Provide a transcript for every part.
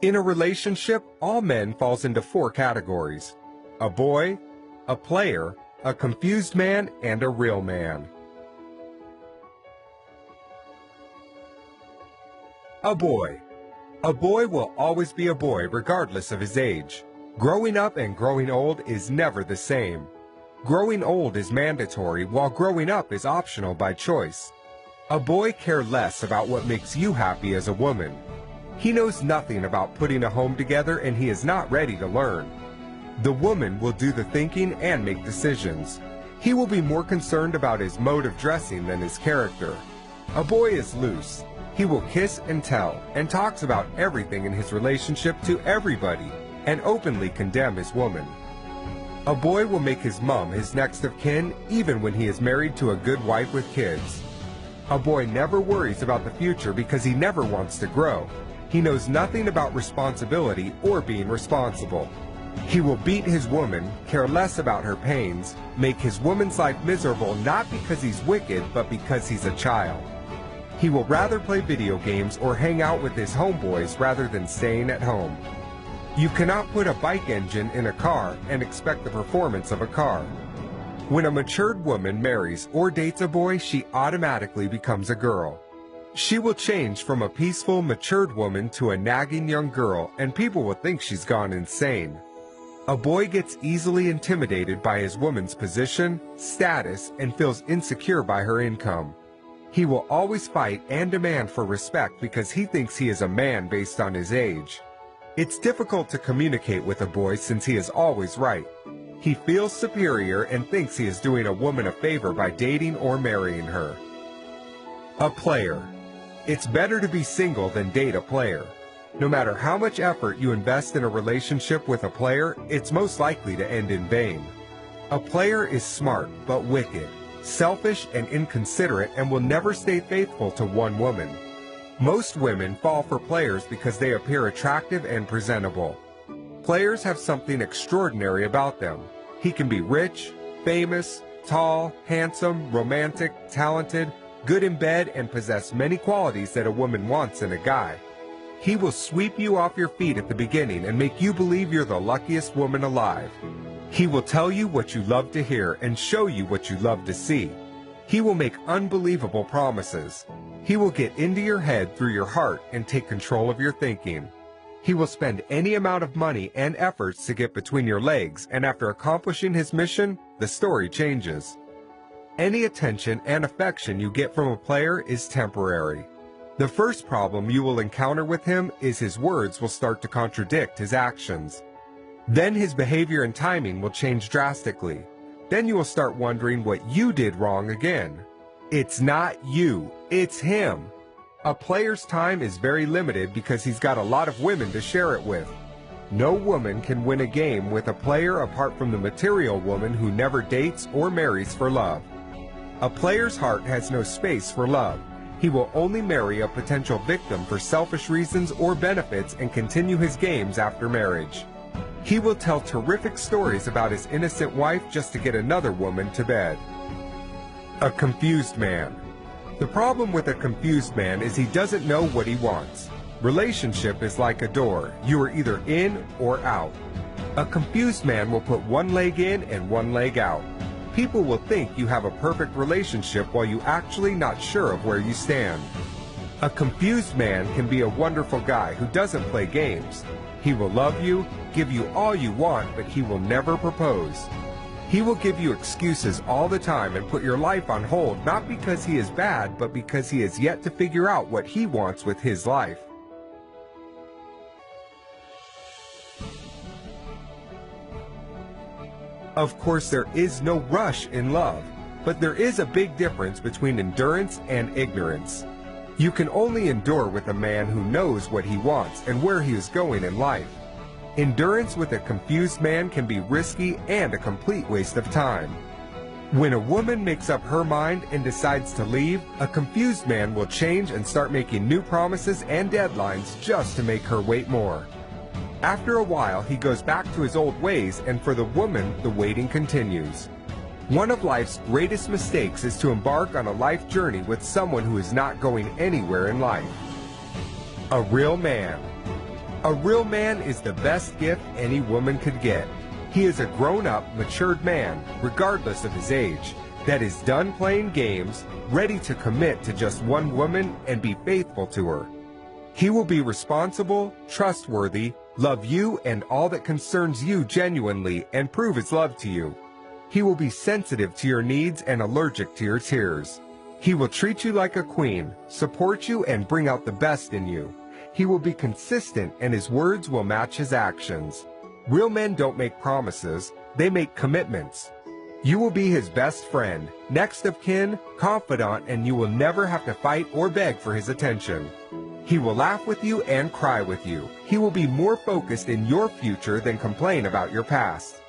In a relationship, all men falls into four categories: a boy, a player, a confused man, and a real man. A boy. A boy will always be a boy regardless of his age. Growing up and growing old is never the same. Growing old is mandatory, while growing up is optional by choice. A boy cares less about what makes you happy as a woman. He knows nothing about putting a home together, and he is not ready to learn. The woman will do the thinking and make decisions. He will be more concerned about his mode of dressing than his character. A boy is loose. He will kiss and tell, and talks about everything in his relationship to everybody, and openly condemn his woman. A boy will make his mom his next of kin even when he is married to a good wife with kids. A boy never worries about the future because he never wants to grow. He knows nothing about responsibility or being responsible. He will beat his woman, care less about her pains, make his woman's life miserable not because he's wicked but because he's a child. He will rather play video games or hang out with his homeboys rather than staying at home. You cannot put a bike engine in a car and expect the performance of a car. When a matured woman marries or dates a boy, she automatically becomes a girl. She will change from a peaceful, matured woman to a nagging young girl, and people will think she's gone insane. A boy gets easily intimidated by his woman's position, status, and feels insecure by her income. He will always fight and demand for respect because he thinks he is a man based on his age. It's difficult to communicate with a boy since he is always right. He feels superior and thinks he is doing a woman a favor by dating or marrying her. A player. It's better to be single than date a player. No matter how much effort you invest in a relationship with a player, it's most likely to end in vain. A player is smart but wicked, selfish and inconsiderate, and will never stay faithful to one woman. Most women fall for players because they appear attractive and presentable. Players have something extraordinary about them. He can be rich, famous, tall, handsome, romantic, talented, good in bed, and possess many qualities that a woman wants in a guy. He will sweep you off your feet at the beginning and make you believe you're the luckiest woman alive. He will tell you what you love to hear and show you what you love to see. He will make unbelievable promises. He will get into your head through your heart and take control of your thinking. He will spend any amount of money and efforts to get between your legs, and after accomplishing his mission, the story changes. Any attention and affection you get from a player is temporary. The first problem you will encounter with him is his words will start to contradict his actions. Then his behavior and timing will change drastically. Then you will start wondering what you did wrong again. It's not you, it's him. A player's time is very limited because he's got a lot of women to share it with. No woman can win a game with a player apart from the material woman who never dates or marries for love. A player's heart has no space for love. He will only marry a potential victim for selfish reasons or benefits and continue his games after marriage. He will tell terrific stories about his innocent wife just to get another woman to bed. A confused man. The problem with a confused man is he doesn't know what he wants. Relationship is like a door. You are either in or out. A confused man will put one leg in and one leg out. People will think you have a perfect relationship while you actually not sure of where you stand. A confused man can be a wonderful guy who doesn't play games. He will love you, give you all you want, but he will never propose. He will give you excuses all the time and put your life on hold, not because he is bad, but because he has yet to figure out what he wants with his life. Of course, there is no rush in love, but there is a big difference between endurance and ignorance. You can only endure with a man who knows what he wants and where he is going in life. Endurance with a confused man can be risky and a complete waste of time. When a woman makes up her mind and decides to leave, a confused man will change and start making new promises and deadlines just to make her wait more. After a while, he goes back to his old ways, and for the woman, the waiting continues. One of life's greatest mistakes is to embark on a life journey with someone who is not going anywhere in life. A real man. A real man is the best gift any woman could get. He is a grown-up, matured man, regardless of his age, that is done playing games, ready to commit to just one woman and be faithful to her. He will be responsible, trustworthy, love you and all that concerns you genuinely, and prove his love to you. He will be sensitive to your needs and allergic to your tears. He will treat you like a queen, support you, and bring out the best in you. He will be consistent, and his words will match his actions. Real men don't make promises, they make commitments. You will be his best friend, next of kin, confidant, and you will never have to fight or beg for his attention. He will laugh with you and cry with you. He will be more focused in your future than complain about your past.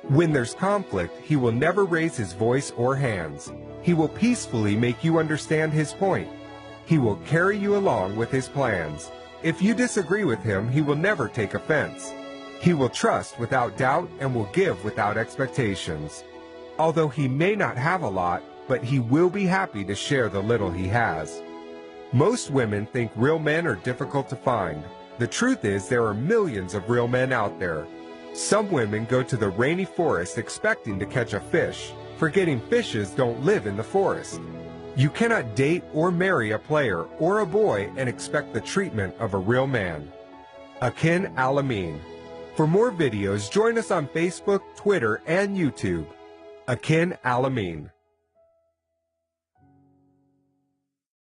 When there's conflict, he will never raise his voice or hands. He will peacefully make you understand his point. He will carry you along with his plans. If you disagree with him, he will never take offense. He will trust without doubt and will give without expectations. Although he may not have a lot, but he will be happy to share the little he has. Most women think real men are difficult to find. The truth is there are millions of real men out there. Some women go to the rainy forest expecting to catch a fish, forgetting fishes don't live in the forest. You cannot date or marry a player or a boy and expect the treatment of a real man. Akin Al-Amin. For more videos, join us on Facebook, Twitter, and YouTube. Akin Al-Amin.